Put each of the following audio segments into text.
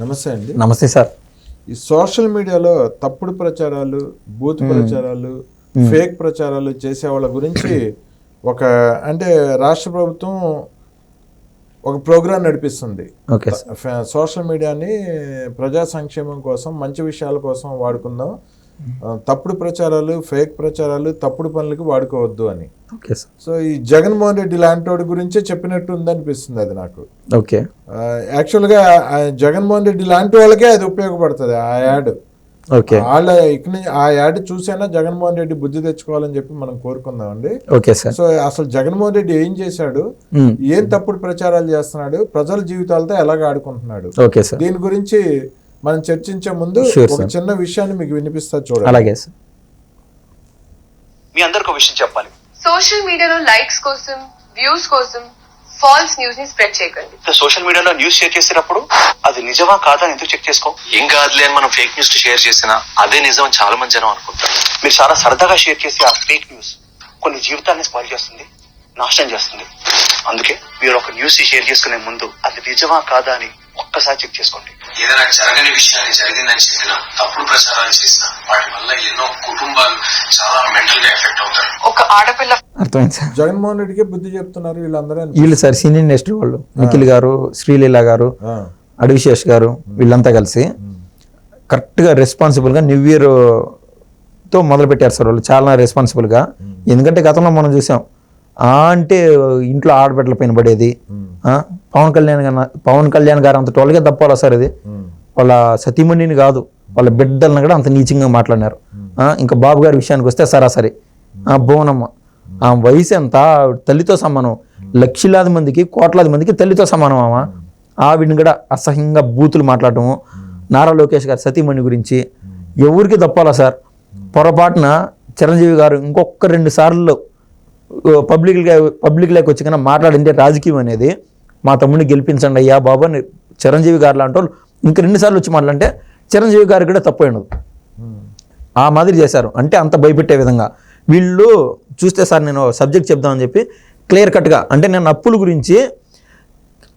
నమస్తే అండి. నమస్తే సార్. ఈ సోషల్ మీడియాలో తప్పుడు ప్రచారాలు, బూత్ ప్రచారాలు, ఫేక్ ప్రచారాలు చేసే వాళ్ళ గురించి అంటే రాష్ట్ర ప్రభుత్వం ఒక ప్రోగ్రాం నడిపిస్తుంది. సోషల్ మీడియాని ప్రజా సంక్షేమం కోసం, మంచి విషయాల కోసం వాడుకుందాం, తప్పుడు ప్రచారాలు, ఫేక్ ప్రచారాలు, తప్పుడు పనులకు వాడుకోవద్దు అని. సో ఈ జగన్మోహన్ రెడ్డి లాంటి వాడి గురించే చెప్పినట్టు ఉందనిపిస్తుంది అది నాకు. యాక్చువల్గా జగన్మోహన్ రెడ్డి లాంటి వాళ్ళకే అది ఉపయోగపడుతుంది ఆ యాడ్. వాళ్ళ ఇక్కడ ఆ యాడ్ చూసైనా జగన్మోహన్ రెడ్డి బుద్ధి తెచ్చుకోవాలని చెప్పి మనం కోరుకుందామండి. సో అసలు జగన్మోహన్ రెడ్డి ఏం చేశాడు, ఏం తప్పుడు ప్రచారాలు చేస్తున్నాడు, ప్రజల జీవితాలతో ఎలాగ ఆడుకుంటున్నాడు, దీని గురించి మనం చర్చించే ముందు ఒక చిన్న విషయాన్ని మీకు వినిపిస్తా చూడండి. అలాగే సార్. మీ అందరికి ఒక విషయం చెప్పాలి. సోషల్ మీడియాలో లైక్స్ కోసం, వ్యూస్ కోసం ఫాల్స్ న్యూస్ ని స్ప్రెడ్ చేయకండి. సోషల్ మీడియాలో న్యూస్ షేర్ చేసేటప్పుడు అది నిజమా కాదా అని ఎందుకు చెక్ చేసుకో. ఏం కాదులే అని మనం ఫేక్ న్యూస్ షేర్ చేసినా అదే నిజం అని చాలా మంది జనం అనుకుంటారు. మీరు చాలా సరదాగా షేర్ చేసే ఆ ఫేక్ న్యూస్ కొన్ని జీవితాన్ని స్పాయిల్ చేస్తుంది, నాశనం చేస్తుంది. అందుకే మీరు ఒక న్యూస్ షేర్ చేసుకునే ముందు అది నిజమా కాదా అని ఒక్కసారి చెక్ చేసుకోండి. ఏదైనా జరగని విషయాన్ని జరిగిందని చెప్పినా, తప్పుడు ప్రచారాలు చేసినా వాటి వల్ల ఎన్నో కుటుంబాలు చాలా మెంటల్ గా ఎఫెక్ట్ అవుతారు. ఒక ఆడపిల్ల అర్థమైంది సార్. జగన్మోహన్ రెడ్డికి బుద్ధి చెప్తున్నారు వీళ్ళందరూ. వీళ్ళు సార్ సీనియర్ ఇండస్ట్రీ వాళ్ళు, నిఖిల్ గారు, శ్రీలీల గారు, అడివిశేష్ గారు, వీళ్ళంతా కలిసి కరెక్ట్గా రెస్పాన్సిబుల్గా న్యూ ఇయర్ తో మొదలు పెట్టారు సార్. వాళ్ళు చాలా రెస్పాన్సిబుల్గా. ఎందుకంటే గతంలో మనం చూసాం, అంటే ఇంట్లో ఆడబిడ్డల పైన పడేది. పవన్ కళ్యాణ్ గారు అంత టోల్గా తప్పాలా సార్ ఇది. వాళ్ళ సతీమణిని కాదు, వాళ్ళ బిడ్డలను కూడా అంత నీచంగా మాట్లాడినారు. ఇంకా బాబు గారి విషయానికి వస్తే సరాసరి బోనమ్మ ఆ వయసు ఎంత, తల్లితో సమానం. లక్షలాది మందికి, కోట్లాది మందికి తల్లితో సమానం. ఆవిడని కూడా అసహ్యంగా బూతులు మాట్లాడటము. నారా లోకేష్ గారు సతీమణి గురించి ఎవరికి పొరపాటున చిరంజీవి గారు ఇంకొక 2 సార్లు పబ్లిక్లోకి వచ్చి కన్నా మాట్లాడిందే రాజకీయం అనేది, మా తమ్ముడిని గెలిపించండి అయ్యా బాబు అని చిరంజీవి గారు లాంటి వాళ్ళు ఇంకా 2 సార్లు వచ్చి మాట్లాడంటే చిరంజీవి గారికి కూడా తప్పు అయినది. ఆ మాదిరి చేశారు. అంటే అంత భయపెట్టే విధంగా వీళ్ళు చూస్తే సార్, నేను సబ్జెక్ట్ చెప్దామని చెప్పి క్లియర్ కట్గా, అంటే నేను అప్పుల గురించి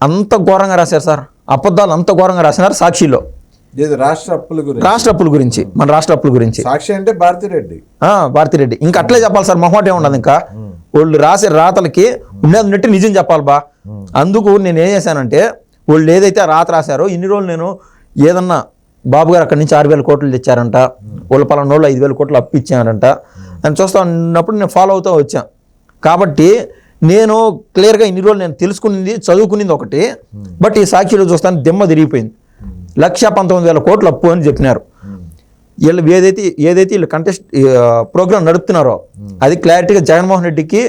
అంత ఘోరంగా రాశారు సార్. అబద్ధాలు అంత ఘోరంగా రాసినారు సాక్షిలో. రాష్ట్ర అప్పుల గురించి మన రాష్ట్ర అప్పుల గురించి. సాక్షి అంటే భారతిరెడ్డి ఇంకా అట్లే చెప్పాలి సార్. మొహమాట ఏముండదు. ఇంకా వాళ్ళు రాసే రాతలకి ఉన్నట్టు నిజం చెప్పాలి బా. అందుకు నేను ఏం చేశానంటే, వాళ్ళు ఏదైతే రాత రాశారో ఇన్ని రోజులు నేను ఏదన్నా బాబు గారు అక్కడి నుంచి 6,000 కోట్లు తెచ్చారంట, వాళ్ళు పలానోళ్ళు 5,000 కోట్లు అప్పు ఇచ్చారంట అని చూస్తా ఉన్నప్పుడు నేను ఫాలో అవుతూ వచ్చాను. కాబట్టి నేను క్లియర్గా ఇన్ని రోజులు నేను తెలుసుకునింది, చదువుకునింది ఒకటి. బట్ ఈ సాక్షిలో చూస్తాను దిమ్మ తిరిగిపోయింది. 1,19,000 కోట్లు అప్పు అని చెప్పినారు. వీళ్ళు ఏదైతే వీళ్ళు కంటెస్ట్ ప్రోగ్రామ్ నడుపుతున్నారో అది క్లారిటీగా జగన్మోహన్ రెడ్డికి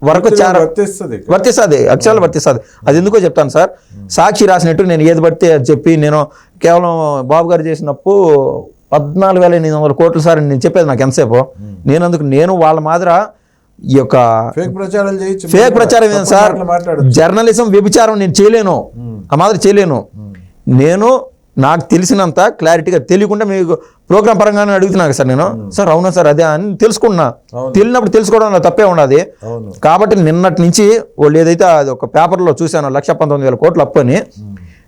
వర్తిస్తుంది, అక్షరాలు వర్తిస్తుంది. అది ఎందుకో చెప్తాను సార్. సాక్షి రాసినట్టు నేను ఏది పడితే అది చెప్పి, నేను కేవలం బాబు గారు చేసినప్పుడు 14,800 కోట్లు సార్ నేను చెప్పేది నాకు ఎంతసేపు. నేను వాళ్ళ మాదిర ఈ యొక్క ఫేక్ ప్రచారం ఏం సార్, జర్నలిజం వ్యభిచారం నేను చేయలేను, ఆ మాదిరి చేయలేను. నేను నాకు తెలిసినంత క్లారిటీగా తెలియకుండా మీకు ప్రోగ్రామ్ పరంగానే అడుగుతున్నాను సార్. నేను సార్ అవునా సార్ అదే అని తెలుసుకున్నా. తెలియనప్పుడు తెలుసుకోవడం తప్పే ఉన్నది. కాబట్టి నిన్నటి నుంచి వాళ్ళు ఏదైతే అది ఒక పేపర్లో చూశానో 1,19,000 కోట్లు అప్పు అని,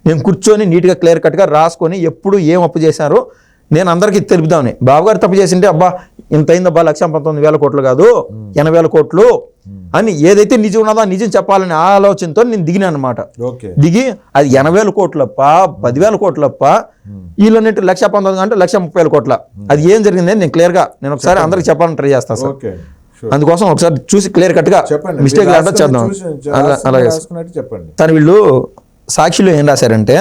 నేను కూర్చొని నీట్గా క్లియర్ కట్గా రాసుకొని ఎప్పుడు ఏం అప్పు చేశారో నేను అందరికీ తెలుపుదామని. బాబు గారు తప్పు చేసింటే అబ్బా ఇంత అయిందబ్బా 1,19,000 కోట్లు కాదు 80,000 కోట్లు అని ఏదైతే నిజం ఉన్నదో ఆ నిజం చెప్పాలనే ఆలోచనతో నేను దిగినా అనమాట. దిగి అది 80,000 కోట్లప్ప, 10,000 కోట్లప్ప, వీళ్ళన్నట్టు 1,19,000 అంటే 1,30,000 కోట్ల. అది ఏం జరిగిందని నేను క్లియర్గా నేను ఒకసారి అందరికి చెప్పాలని ట్రై చేస్తాను సార్. అందుకోసం ఒకసారి చూసి క్లియర్ కట్గా మిస్టేక్ లేకుండా చేద్దాం. అలాగే సార్. వీళ్ళు సాక్షిలో ఏం రాశారంటే,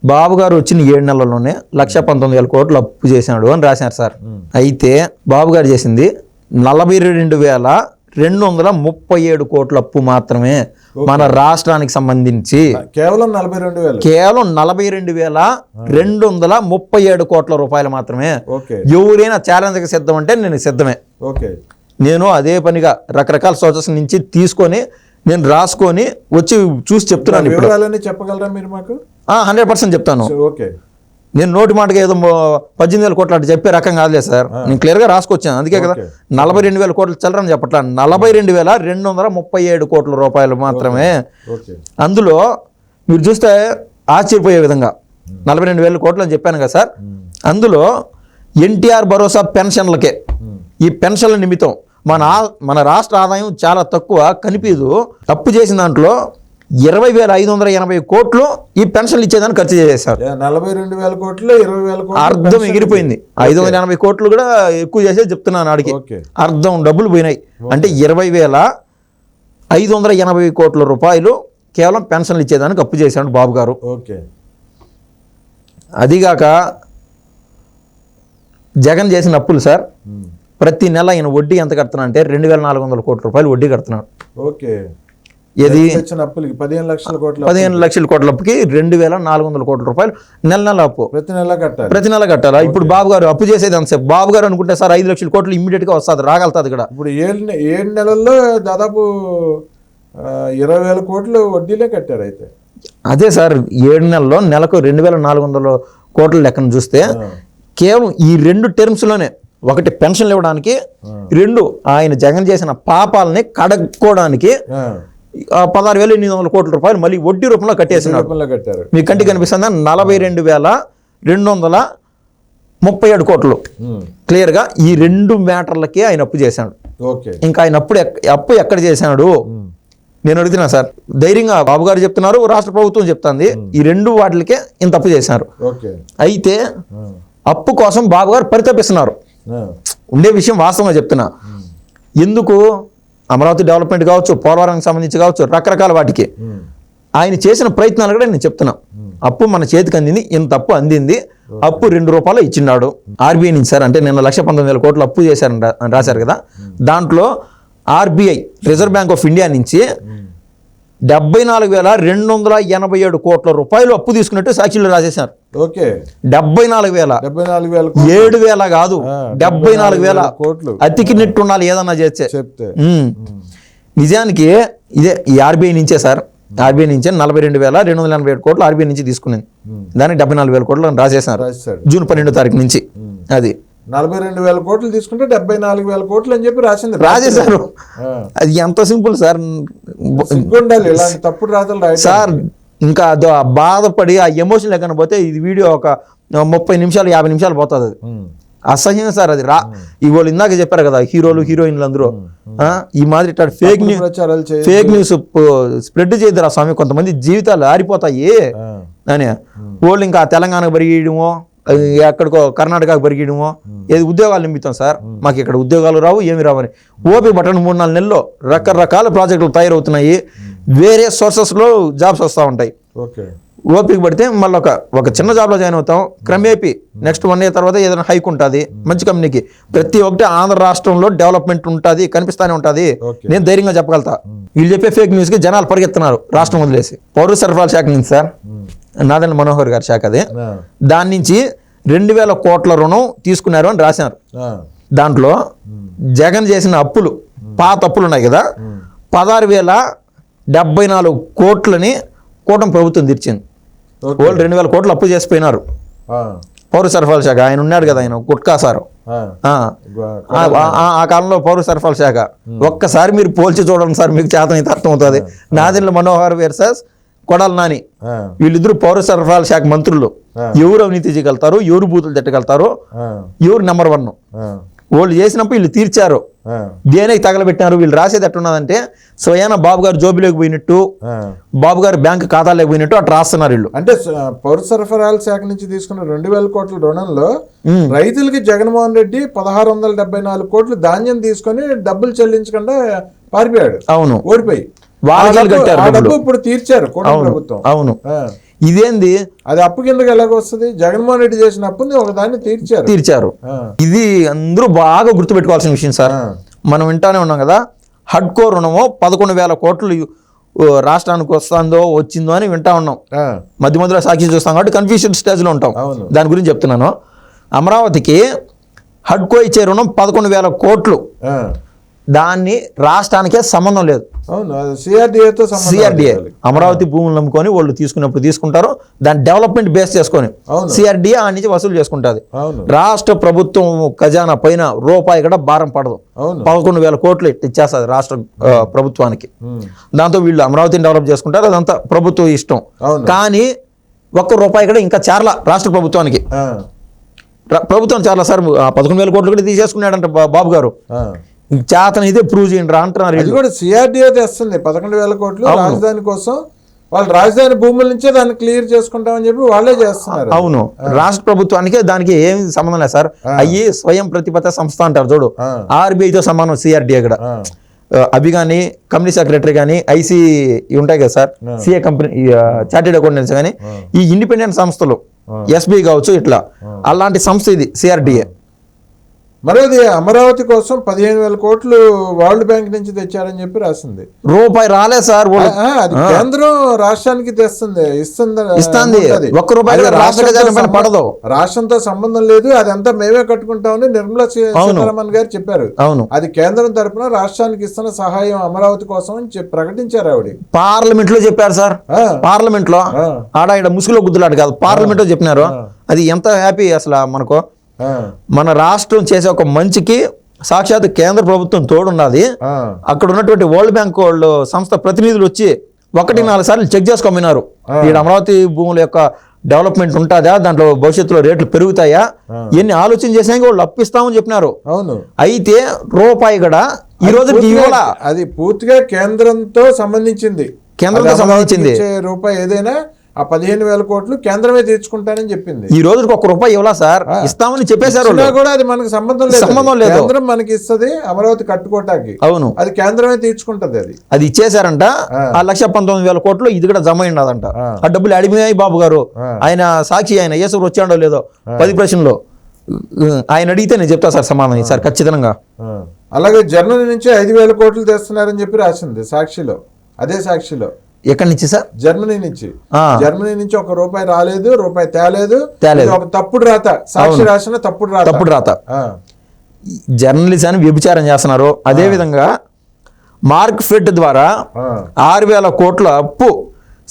బాబు గారు వచ్చిన 7 నెలల్లోనే 1,19,000 కోట్లు అప్పు చేశాడు అని రాశారు సార్. అయితే బాబు గారు చేసింది 42,237 కోట్ల అప్పు మాత్రమే మన రాష్ట్రానికి సంబంధించి. కేవలం 42,237 కోట్ల రూపాయలు మాత్రమే. ఎవరైనా ఛాలెంజ్కి సిద్ధం అంటే నేను సిద్ధమే. నేను అదే పనిగా రకరకాల సోర్సెస్ నుంచి తీసుకొని నేను రాసుకొని వచ్చి చూసి చెప్తున్నాను. ఇప్పుడు చెప్పగలరా మీరు మాకు? 100% చెప్తాను. నేను నోటి మాటగా ఏదో 18,000 కోట్లు అట్లా చెప్పే రకం కాదులే సార్. నేను క్లియర్గా రాసుకొచ్చాను. అందుకే కదా 42,000 కోట్లు చల్లరని చెప్పట్లా, 42,237 కోట్ల రూపాయలు మాత్రమే. అందులో మీరు చూస్తే ఆశ్చర్యపోయే విధంగా 42,000 కోట్లు అని చెప్పాను కదా సార్. అందులో ఎన్టీఆర్ భరోసా పెన్షన్లకే, ఈ పెన్షన్ల నిమిత్తం మన రాష్ట్ర ఆదాయం చాలా తక్కువ కనిపించదు. తప్పు చేసిన దాంట్లో 20,580 కోట్లు ఈ పెన్షన్లు ఇచ్చేదాన్ని ఖర్చు చేశారు. 42,000 కోట్లు 20,000 కోట్లు అర్థం ఎగిరిపోయింది. 580 కోట్లు కూడా ఎక్కువ చేసే చెప్తున్నాను ఆడికి. అర్థం డబ్బులు పోయినాయి. అంటే 20,580 కోట్ల రూపాయలు కేవలం పెన్షన్లు ఇచ్చేదానికి అప్పు చేశాడు బాబు గారు. అదిగాక జగన్ చేసిన అప్పులు సార్, ప్రతి నెల ఈయన వడ్డీ ఎంత కడుతున్నా అంటే 2,400 కోట్ల రూపాయలు వడ్డీ కడుతున్నాడు. ఏది 15 లక్షల కోట్ల అప్పుకి 2,400 కోట్ల రూపాయలు నెల అప్పు ప్రతి నెల కట్టాలా? ఇప్పుడు బాబు గారు అప్పు చేసేది అంతసేపు. బాబు గారు అనుకుంటే సార్ 5 లక్షల కోట్లు ఇమ్మీడియట్ గా వస్తుంది, రాగలుగుతుంది ఇక్కడ. ఇప్పుడు 7 నెలల్లో దాదాపు 20,000 కోట్లు వడ్డీలే కట్టారు. అయితే అదే సార్, 7 నెలల్లో నెలకు 2,400 కోట్ల లెక్కను చూస్తే కేవలం ఈ 2 టర్మ్స్ లోనే, ఒకటి పెన్షన్లు ఇవ్వడానికి, 2 ఆయన జగన్ చేసిన పాపాలని కడుక్కోవడానికి 16,800 కోట్ల రూపాయలు మళ్ళీ వడ్డీ రూపంలో కట్టేసినారు. మీ కంటికి కనిపిస్తుందా? 42,237 కోట్లు క్లియర్ గా ఈ 2 మ్యాటర్లకి ఆయన అప్పు చేశాడు. ఇంకా ఆయన అప్పు ఎక్కడ చేశాడు నేను అడుగుతున్నా సార్. ధైర్యంగా బాబు గారు చెప్తున్నారు, రాష్ట్ర ప్రభుత్వం చెప్తుంది, ఈ 2 వాటికే ఇంత అప్పు చేశారు. అయితే అప్పు కోసం బాబు గారు పరితపిస్తున్నారు. ఉండే విషయం వాస్తవంగా చెప్తున్నా. ఎందుకు? అమరావతి డెవలప్మెంట్ కావచ్చు, పోలవరానికి సంబంధించి కావచ్చు, రకరకాల వాటికి ఆయన చేసిన ప్రయత్నాలు కూడా నేను చెప్తున్నా. అప్పు మన చేతికి అందింది, ఇంత అప్పు అందింది. అప్పు 2 రూపాయలు ఇచ్చిన్నాడు ఆర్బీఐ నుంచి సార్. అంటే నిన్న 1,19,000 కోట్లు అప్పు చేశారని రాశారు కదా. దాంట్లో RBI reserve bank of India నుంచి 74,287 కోట్ల రూపాయలు అప్పు తీసుకున్నట్టు సాక్షులు రాసేశారు. 74,000 7,000 కాదు, 74,000 కోట్లు అతికినట్టు ఉండాలి ఏదన్నా చెప్తే. నిజానికి ఇదే ఈ ఆర్బీఐ నుంచే సార్. ఆర్బీఐ నుంచే 42,287 కోట్లు ఆర్బీఐ నుంచి తీసుకునేది. దానికి 74,000 కోట్లు రాసేశారు జూన్ 12వ తారీఖు నుంచి. అది 42,000 కోట్లు తీసుకుంటే 74,000 కోట్లు అని చెప్పి రాసేశారు. అది ఎంత సింపుల్ సార్. తప్పుడు రాతలు సార్ ఇంకా బాధపడి ఆ ఎమోషన్ లేకుండా పోతే ఇది వీడియో ఒక 30 నిమిషాలు 50 నిమిషాలు పోతుంది. అది అసహ్యం సార్. అది ఇవాళ ఇందాక చెప్పారు కదా, హీరోలు హీరోయిన్లు అందరూ ఈ మాదిరి ఫేక్ న్యూస్ స్ప్రెడ్ చేయద్దురా స్వామి. కొంతమంది జీవితాలు ఆరిపోతాయి అని వాళ్ళు ఇంకా తెలంగాణకు పరిగెయడమో, ఎక్కడికో కర్ణాటకకు పరిగెయడమో, ఏది ఉద్యోగాలు నిమిత్తం సార్. మాకు ఇక్కడ ఉద్యోగాలు రావు, ఏమి రావని ఓపి బట్టను 3-4 నెలల్లో రకరకాల ప్రాజెక్టులు తయారవుతున్నాయి. వేరే సోర్సెస్లో జాబ్స్ వస్తూ ఉంటాయి. ఓపిక పడితే మళ్ళీ ఒక చిన్న జాబ్లో జాయిన్ అవుతాం. క్రమేపీ నెక్స్ట్ 1 year తర్వాత ఏదైనా హైక్ ఉంటుంది మంచి కంపెనీకి. ప్రతి ఒక్కటి ఆంధ్ర రాష్ట్రంలో డెవలప్మెంట్ ఉంటుంది, కనిపిస్తానే ఉంటుంది. నేను ధైర్యంగా చెప్పగలుగుతా. వీళ్ళు చెప్పే ఫేక్ న్యూస్కి జనాలు పరిగెత్తున్నారు రాష్ట్రం వదిలేసి. పౌర సరఫరాల శాఖ నుంచి సార్, నాదెండ్ల మనోహర్ గారి శాఖ అది. దాని నుంచి 2,000 కోట్ల రుణం తీసుకున్నారు అని రాశారు. దాంట్లో జగన్ చేసిన అప్పులు, పాత అప్పులు ఉన్నాయి కదా, 16,074 కోట్లని కూటమి ప్రభుత్వం తీర్చింది. వాళ్ళు 2,000 కోట్లు అప్పు చేసిపోయినారు. పౌర సరఫరాల శాఖ ఆయన ఉన్నాడు కదా, ఆయన గుట్కా సారు. ఆ కాలంలో పౌర సరఫరాల శాఖ ఒక్కసారి మీరు పోల్చి చూడండి సార్, మీకు చేతనైతే అర్థమవుతుంది. నాదెండ్ల మనోహర్ వర్సెస్ కొడాలి నాని, వీళ్ళిద్దరు పౌర సరఫరాల శాఖ మంత్రులు. ఎవరు అవినీతి చేయగలుగుతారు, ఎవరు బూతులు తిట్టగలుగుతారు, ఎవరు నెంబర్ 1. వాళ్ళు చేసినప్పుడు వీళ్ళు తీర్చారు. దేనికి తగలబెట్టినారు? వీళ్ళు రాసేది ఎట్టున్నదంటే స్వయాన బాబు గారు జోబులోకి పోయినట్టు, బాబు గారు బ్యాంకు ఖాతాలోకి పోయినట్టు అట్లా రాస్తున్నారు వీళ్ళు. అంటే పౌర సరఫరాల శాఖ నుంచి తీసుకున్న 2,000 కోట్ల రుణంలో రైతులకి జగన్మోహన్ రెడ్డి 1,674 కోట్లు ధాన్యం తీసుకొని డబ్బులు చెల్లించకుండా పారిపోయాడు. అవును, ఓడిపోయి డబ్బు ఇప్పుడు తీర్చారు ప్రభుత్వం. అవును, ఇదేంది? అది అప్పు కిందకి ఎలాగొస్తుంది? జగన్మోహన్ రెడ్డి చేసిన అప్పుని ఒకదాన్ని తీర్చారు. ఇది అందరూ బాగా గుర్తుపెట్టుకోవాల్సిన విషయం సార్. మనం వింటానే ఉన్నాం కదా, హడ్కో రుణము 11,000 కోట్లు రాష్ట్రానికి వస్తుందో వచ్చిందో అని వింటా ఉన్నాం. మధ్య మధ్యలో సాక్షి చూస్తాం కాబట్టి కన్ఫ్యూషన్ స్టేజ్లో ఉంటాం. దాని గురించి చెప్తున్నాను. అమరావతికి హడ్కో ఇచ్చే రుణం 11,000 కోట్లు. దాన్ని రాష్ట్రానికే సంబంధం లేదు. సిఆర్డిఏ అమరావతి భూములు నమ్ముకొని వాళ్ళు తీసుకున్నప్పుడు తీసుకుంటారు. దాన్ని డెవలప్మెంట్ బేస్ చేసుకొని సిఆర్డిఏ ఆ నుంచి వసూలు చేసుకుంటుంది. రాష్ట్ర ప్రభుత్వం ఖజానా పైన రూపాయి కూడా భారం పడదు. 11,000 కోట్లు ఇచ్చేస్తుంది రాష్ట్ర ప్రభుత్వానికి. దాంతో వీళ్ళు అమరావతిని డెవలప్ చేసుకుంటారు. అదంతా ప్రభుత్వం ఇష్టం. కానీ ఒక్క రూపాయి కూడా ఇంకా చేరల రాష్ట్ర ప్రభుత్వానికి. ఆ, ప్రభుత్వం చాలా సార్ 11,000 కోట్లు కూడా తీసేసుకున్నాడంట బాబు గారు. ఆ. చేతన ఇదే ప్రూవ్ చేయండి రా అంటున్నారు అది వీళ్ళు. కూడా సిఆర్డీఏ తెస్తుంది 11,000 కోట్లు అవును. రాజధాని కోసం. వాళ్ళు రాజధాని భూముల నుంచే దాన్ని క్లియర్ చేసుకుంటామని చెప్పి వాళ్ళే చేస్తున్నారు. అవును, రాష్ట్ర ప్రభుత్వానికి దానికి ఏమి సంబంధం లేదు సార్. అయ్యి స్వయం ప్రతిపత్త సంస్థ అంటారు చూడు, ఆర్బీఐతో సమానం సిఆర్డీఏ కూడా. అవి కానీ కంపెనీ సెక్రటరీ కానీ ఐసీ ఉంటాయి కదా sir, CA company chartered accountants కానీ ఈ ఇండిపెండెంట్ సంస్థలు ఎస్బీఐ కావచ్చు ఇట్లా అలాంటి సంస్థ ఇది సిఆర్డీఏ. మరోది అమరావతి కోసం 15,000 కోట్లు వరల్డ్ బ్యాంక్ నుంచి తెచ్చారని చెప్పి రాసింది. రూపాయి రాలే సార్. అది కేంద్రం రాష్ట్రానికి తెస్తుంది, ఇస్తుంది. ఒక్క రూపాయి రాష్ట్ర ఖజానా పైన పడదు, రాష్ట్రంతో సంబంధం లేదు, అదంతా మేమే కట్టుకుంటామని నిర్మలా సీతారామన్ గారు చెప్పారు. అవును, అది కేంద్రం తరపున రాష్ట్రానికి ఇస్తున్న సహాయం అమరావతి కోసం అని ప్రకటించారు ఆవిడ. పార్లమెంట్ లో చెప్పారు సార్. పార్లమెంట్ లో ఆడ ఇక్కడ ముసుగులో గుద్దులాడు కాదు, పార్లమెంట్ లో చెప్పినారు. అది ఎంత హ్యాపీ అసలు మనకు. మన రాష్ట్రం చేసే ఒక మంచికి సాక్షాత్ కేంద్ర ప్రభుత్వం తోడున్నది. అక్కడ ఉన్నటువంటి వరల్డ్ బ్యాంక్ వాళ్ళు సంస్థ ప్రతినిధులు వచ్చి 1-4 సార్లు చెక్ చేసుకోమన్నారు. ఈ అమరావతి భూముల యొక్క డెవలప్మెంట్ ఉంటుందా, దాంట్లో భవిష్యత్తులో రేట్లు పెరుగుతాయా, ఎన్ని ఆలోచన చేసాక వాళ్ళు అప్పిస్తామని చెప్పినారు. అవును, అయితే రూపాయి కూడా ఈ రోజు అది పూర్తిగా కేంద్రంతో సంబంధించింది. కేంద్రంతో సంబంధించింది రూపాయి ఏదైనా ఆ 15,000 కోట్లు కేంద్రమే తీర్చుకుంటానని చెప్పింది. ఈ రోజుకి ₹1 ఇవ్వాలా సార్, ఇస్తామని చెప్పేశారు. కూడా అది మనకు సంబంధం లేదు. కేంద్రం మనకి ఇస్తుంది అమరావతి కట్టుకోటానికి. అవును, అది కేంద్రమే తీర్చుకుంటది. అది ఇచ్చేశారంట. ఆ 1,19,000 కోట్లు ఇది కూడా జమ అయినదంట. ఆ డబ్బులు అడిగినాయి బాబు గారు. ఆయన సాక్షి, ఆయన ఏసూరు వచ్చాడో లేదో 10 ప్రశ్నలో ఆయన అడిగితే నేను చెప్తా సార్ సమాధానం సార్ ఖచ్చితంగా. అలాగే జర్మనీ నుంచి 5,000 కోట్లు తెస్తున్నారని చెప్పి రాసింది సాక్షిలో. అదే సాక్షిలో. ఎక్కడి నుంచి సార్? జర్మనీ నుంచి. జర్మనీ నుంచి ₹1 రాలేదు, రూపాయి తేలేదు. ఒక తప్పుడు రాత, సాక్షి రాసిన తప్పుడు రాత. జర్నలిజాన్ని వ్యభిచారం చేస్తున్నారు. అదే విధంగా మార్క్ ఫెడ్ ద్వారా 6,000 కోట్ల అప్పు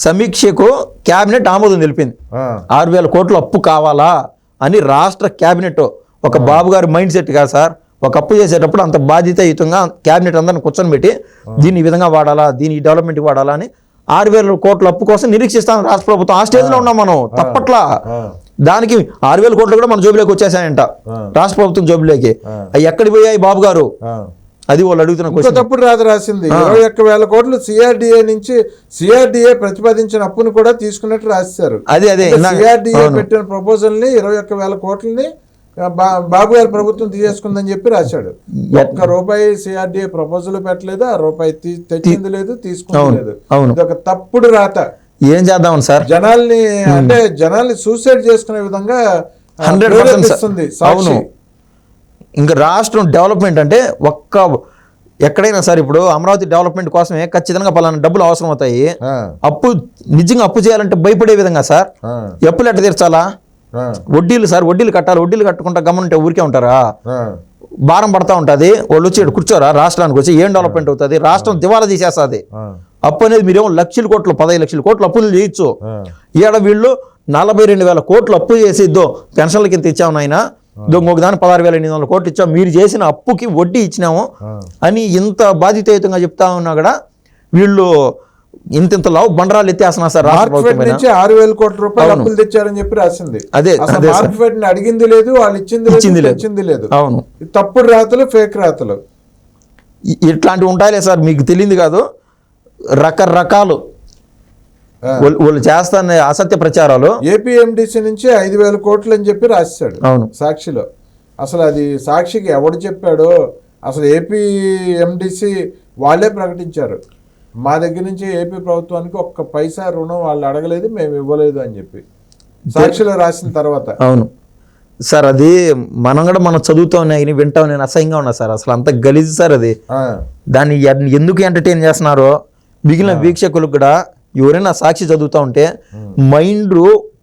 సమీక్షకు కేబినెట్ ఆమోదం తెలిపింది. 6,000 కోట్ల అప్పు కావాలా అని రాష్ట్ర కేబినెట్. ఒక బాబు గారి మైండ్ సెట్ కాదు సార్. ఒక అప్పు చేసేటప్పుడు అంత బాధ్యతాయుతంగా కేబినెట్ అందరిని కూర్చొని పెట్టి దీన్ని ఈ విధంగా వాడాలా, దీని డెవలప్మెంట్కి వాడాలా అని 6,000 కోట్ల అప్పు కోసం నిరీక్షిస్తాను రాష్ట్ర ప్రభుత్వం. ఆ స్టేజ్లో ఉన్నాం మనం. తప్పట్లా దానికి 6,000 కోట్లు కూడా మన జోబులోకి వచ్చేసాయంట, రాష్ట్ర ప్రభుత్వం జోబులోకి. అవి ఎక్కడికి పోయాయి బాబు గారు? అది వాళ్ళు అడుగుతున్న క్వశ్చన్. తప్పుడు రాసింది 21,000 కోట్లు సిఆర్డీఏ నుంచి. సిఆర్డీఏ ప్రతిపాదించిన అప్పును కూడా తీసుకున్నట్టు రాశారు. అదే సిఆర్డీఏ పెట్టిన ప్రపోజల్ ని 21,000 కోట్లని బాబు గారి ప్రభుత్వం తీసేసుకుందని చెప్పి రాశాడు. ₹1 సిఆర్డీఏ ప్రపోజల్ పెట్టలేదు, ఆ రూపాయి తెచ్చింది లేదు, తీసుకుంది లేదు. ఇది ఒక తప్పుడు రాత. ఏం చేద్దాం సార్? జనాల్ని అంటే జనాల్ని సూసైడ్ చేసుకునే విధంగా 100%. అవును, ఇంకా రాష్ట్రం డెవలప్మెంట్ అంటే ఎక్కడైనా సార్ ఇప్పుడు అమరావతి డెవలప్మెంట్ కోసమే ఖచ్చితంగా పలానా డబ్బులు అవసరం అవుతాయి. అప్పు నిజంగా అప్పు చేయాలంటే భయపడే విధంగా సార్. అప్పులు ఎట్ట తీర్చాలా? వడ్డీలు సార్, వడ్డీలు కట్టాలి. వడ్డీలు కట్టుకుంటా గమనంటే ఊరికే ఉంటారా? భారం పడతా ఉంటుంది. వాళ్ళు వచ్చి కూర్చోరా రాష్ట్రానికి వచ్చి ఏం డెవలప్మెంట్ అవుతుంది? రాష్ట్రం దివాలా తీసేస్తుంది. అప్పు అనేది మీరేమో లక్షల కోట్లు 15 లక్షల కోట్లు అప్పులు చేయొచ్చు. ఈడ వీళ్ళు 42,000 కోట్లు అప్పు చేసి పెన్షన్ల కింద ఇచ్చాము నాయన, ఇంకొక దాని 16,800 కోట్లు ఇచ్చాం, మీరు చేసిన అప్పుకి వడ్డీ ఇచ్చినాము అని ఇంత బాధ్యతాయుతంగా చెప్తా ఉన్నా కూడా వీళ్ళు ఇంత లావు బండరాలు ఎత్తేస్తున్నారు సార్. 6,000 కోట్ల రూపాయలు అప్పులు తెచ్చారని చెప్పి రాసింది. అదే అడిగింది లేదు, వాళ్ళు ఇచ్చింది లేదు. అవును, తప్పుడు రాతలు, ఫేక్ రాతలు ఇట్లాంటివి ఉంటాయిలే సార్, మీకు తెలియదు కాదు. రకరకాలు వాళ్ళు చేస్తానే అసత్య ప్రచారాలు. ఏపీఎండిసి నుంచి 5,000 కోట్లు అని చెప్పి రాశాడు. అవును, సాక్షిలో. అసలు అది సాక్షికి ఎవడు చెప్పాడో? అసలు ఏపీఎండిసి వాళ్ళే ప్రకటించారు, మా దగ్గర నుంచి ఏపీ ప్రభుత్వానికి 1 పైసా రుణం వాళ్ళు అడగలేదు, మేము ఇవ్వలేదు అని చెప్పి సాక్షిలో రాసిన తర్వాత. అవును సార్, అది మనం కూడా మనం చదువుతా ఉన్నాయి, వింటా నేను అసహ్యంగా ఉన్నా సార్. అసలు అంత గలీజ్ సార్ అది. దాన్ని ఎందుకు ఎంటర్టైన్ చేస్తున్నారో మిగిలిన వీక్షకులకు కూడా. ఎవరైనా సాక్షి చదువుతూ ఉంటే మైండ్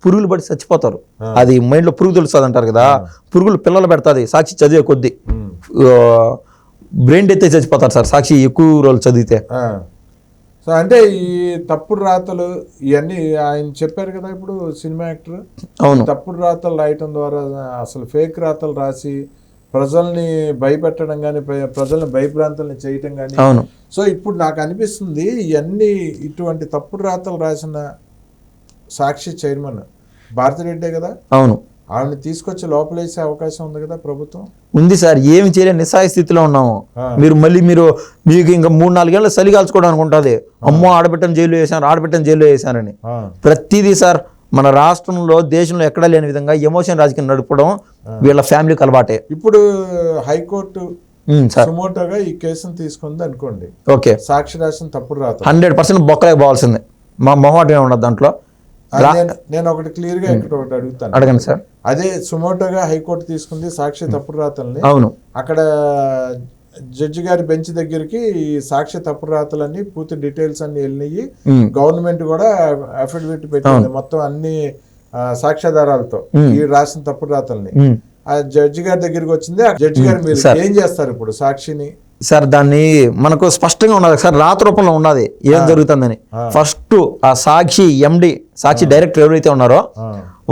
పురుగులు పడి చచ్చిపోతారు. అది మైండ్లో పురుగు తెలుస్తుంది అంటారు కదా, పురుగులు పిల్లలు పెడతాది సాక్షి చదివే కొద్దీ. బ్రెయిన్ డెత్ చచ్చిపోతారు సార్ సాక్షి ఎక్కువ రోజులు చదివితే. సో అంటే ఈ తప్పుడు రాతలు ఇవన్నీ ఆయన చెప్పారు కదా ఇప్పుడు సినిమా యాక్టర్. అవును, తప్పుడు రాతలు రాయటం ద్వారా అసలు ఫేక్ రాతలు రాసి ప్రజల్ని భయపెట్టడం కానీ, ప్రజల్ని భయభ్రాంతుల్ని చేయటం కానీ. అవును, సో ఇప్పుడు నాకు అనిపిస్తుంది ఇవన్నీ ఇటువంటి తప్పుడు రాతలు రాసిన సాక్షి చైర్మన్ భారతిరెడ్డే కదా, అవును ఆవిడని తీసుకొచ్చి లోపలేసే అవకాశం ఉంది కదా ప్రభుత్వం. ఉంది సార్, ఏమి చేయలేని నిస్సాయ స్థితిలో ఉన్నాము. మీకు ఇంకా 3-4 ఏళ్ళు చలి కాల్చుకోవడానికి ఉంటుంది. అమ్మో ఆడబిట్టని జైల్లో వేసాను, ఆడబిట్టని జైల్లో వేసానని. ప్రతిదీ సార్ మన రాష్ట్రంలో దేశంలో ఎక్కడా లేని విధంగా ఎమోషన్ రాజకీయం నడపడం వీళ్ళ ఫ్యామిలీకి అలవాటే. ఇప్పుడు హైకోర్టు సుమోటోగా ఈ కేసును తీసుకుంది అనుకోండి, ఓకే, సాక్షి రాసిన తప్పుడు రాత 100% బొక్కలేక పోవాల్సిందే. మా మొహమాటమే ఉండదు దాంట్లో. నేను ఒకటి క్లియర్ గా ఇక్కడ ఒకటి అడుగుతాను, అడగండి సార్. అదే సుమోటోగా హైకోర్టు తీసుకుంది సాక్షి తప్పుడు రాతల్ని. అవును, అక్కడ జడ్జి గారి బెంచ్ దగ్గరికి ఈ సాక్షి తప్పుడు రాతలన్నీ పూర్తి డీటెయిల్స్ అన్ని వెళ్ళినాయి. గవర్నమెంట్ కూడా అఫిడవిట్ పెట్టింది మొత్తం అన్ని సాక్ష్యాధారాలతో ఈ రాసిన తప్పుడు రాతల్ని. ఆ జడ్జి గారి దగ్గరికి వచ్చింది. ఆ జడ్జి గారు మీరు ఏం చేస్తారు ఇప్పుడు సాక్షిని? సార్ దాన్ని మనకు స్పష్టంగా ఉన్నది సార్, రాత రూపంలో ఉన్నది ఏం జరుగుతుందని. ఫస్ట్ ఆ సాక్షి ఎండి, సాక్షి డైరెక్టర్ ఎవరైతే ఉన్నారో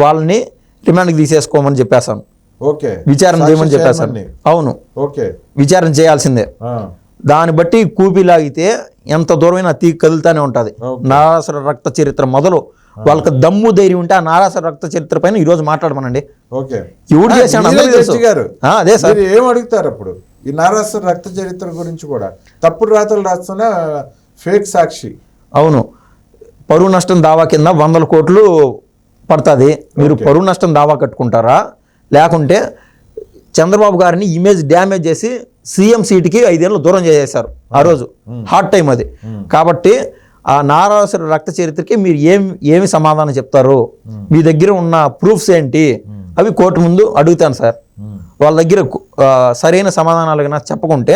వాళ్ళని రిమాండ్కి తీసేసుకోమని చెప్పేసాను. ఓకే, విచారణ చేయమని చెప్పేసాను. అవును, ఓకే, విచారణ చేయాల్సిందే. దాన్ని బట్టి కూపి లాగితే ఎంత దూరమైనా తీగి కదులుతానే ఉంటుంది. నారాసుర రక్త చరిత్ర మొదలు వాళ్ళకి దమ్ము ధైర్యం ఉంటే ఆ నారాసుర రక్త చరిత్ర పైన ఈ రోజు మాట్లాడమనండి. ఎవడు చేశాడు అదే సార్. ఏం అడుగుతారు అప్పుడు ఈ నారాసుర రక్త చరిత్ర గురించి కూడా? తప్పుడు రాతలు రాస్తున్న ఫేక్ సాక్షి. అవును, పరువు నష్టం దావా కింద 100 కోట్లు పడుతుంది. మీరు పరువు నష్టం దావా కట్టుకుంటారా, లేకుంటే చంద్రబాబు గారిని ఇమేజ్ డ్యామేజ్ చేసి సీఎం సీటుకి 5 ఏళ్ళు దూరం చేసేశారు ఆ రోజు. హార్డ్ టైం అది. కాబట్టి ఆ నారాసుర రక్త చరిత్రకి మీరు ఏమి సమాధానం చెప్తారు? మీ దగ్గర ఉన్న ప్రూఫ్స్ ఏంటి? అవి కోర్టు ముందు అడుగుతాను సార్. వాళ్ళ దగ్గర సరైన సమాధానాలు కన్నా చెప్పకుంటే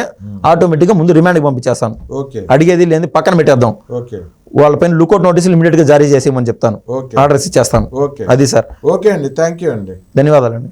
ఆటోమేటిక్గా ముందు రిమాండ్కి పంపించేస్తాను. అడిగేది లేని పక్కన పెట్టేద్దాం. వాళ్ళపైన లుకౌట్ నోటీసులు ఇమీడియట్గా జారీ చేసేయమని చెప్తాను, ఆర్డర్స్ ఇచ్చేస్తాను. అది సార్. ఓకే అండి, థ్యాంక్ యూ అండి, ధన్యవాదాలండి.